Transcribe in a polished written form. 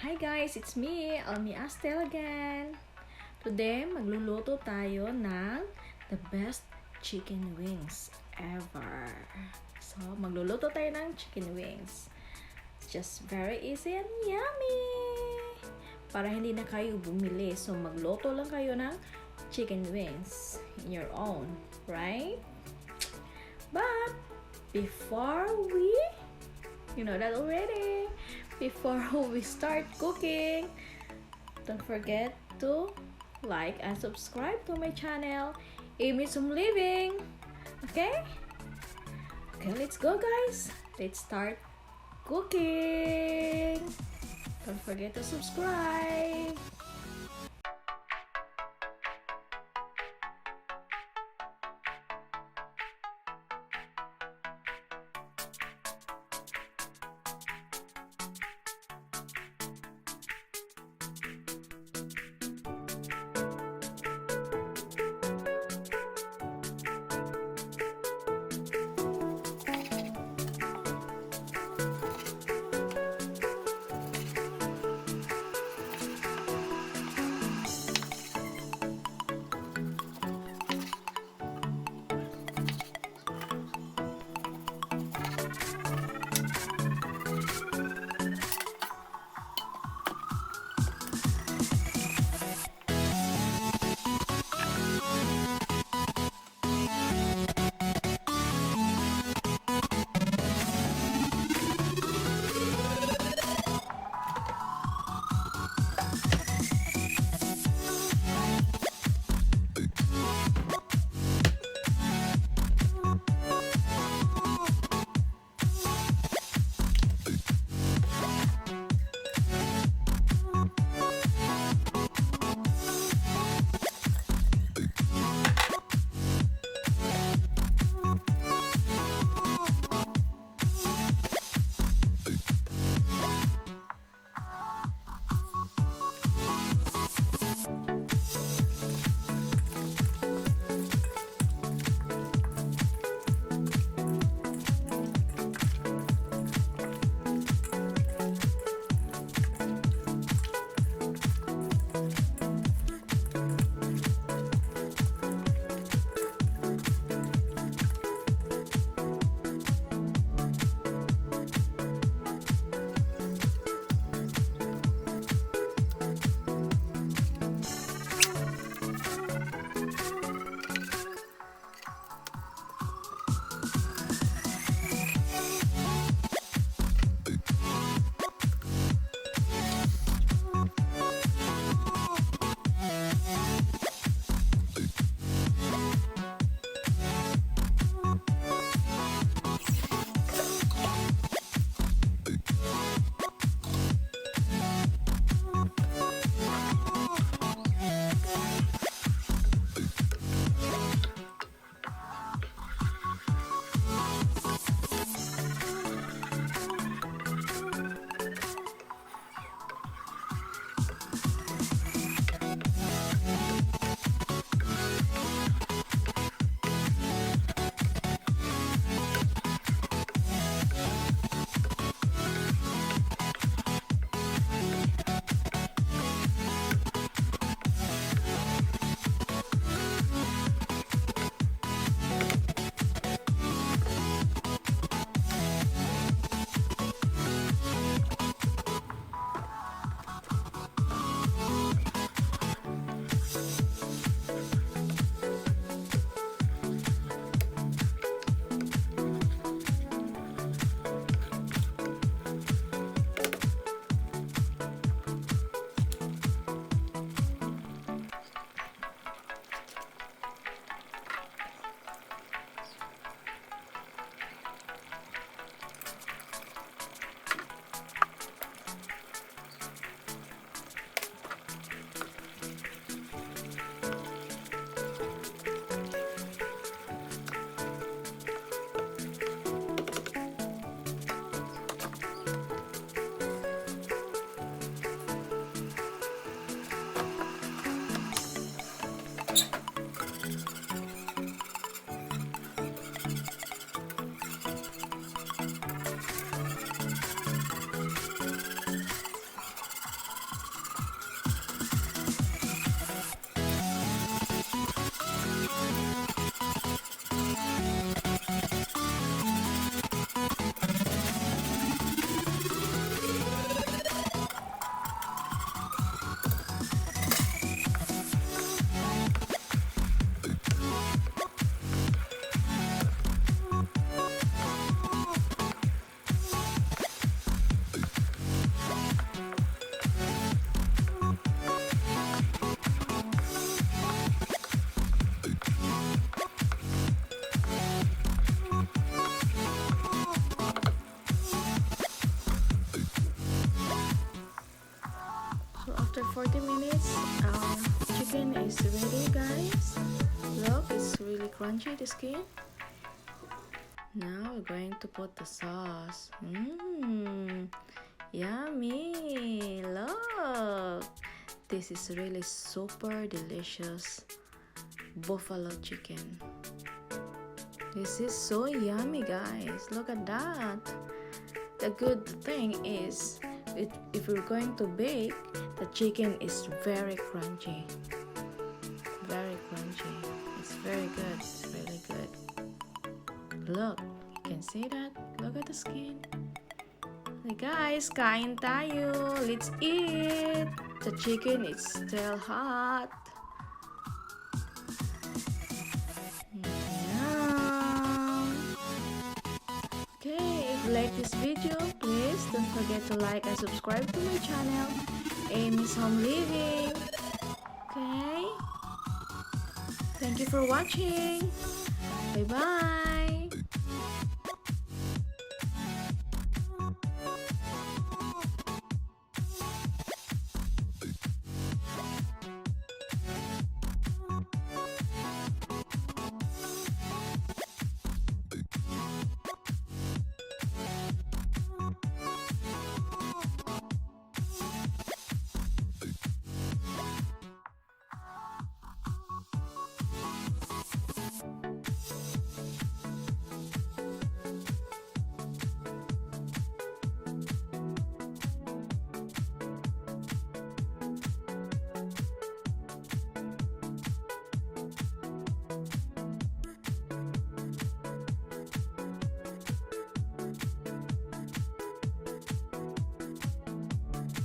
Hi guys, it's me, Astle again. Today, magluluto tayo ng the best chicken wings ever. So, magluluto tayo ng chicken wings. It's just very easy and yummy. Para hindi na kayo bumili, so magluto lang kayo ng chicken wings in your own, right? But, before we, you know that already. Before we start cooking, don't forget to like and subscribe to my channel, Amy Some Living. Okay, let's go guys. Let's start cooking. Don't forget to subscribe. 40 minutes, chicken is ready, guys. Look, it's really crunchy, the skin. Now we're going to put the sauce. Yummy! Look, this is really super delicious buffalo chicken. This is so yummy, guys. Look at that. The good thing is, if we're going to bake, the chicken is very crunchy. Very crunchy. It's very good. It's really good. Look, you can see that. Look at the skin. Hey guys, kain tayo. Let's eat. The chicken is still hot. Okay, if you like this video, please don't forget to like and subscribe to my channel, Amy's Home Living. Okay? Thank you for watching. Bye-bye.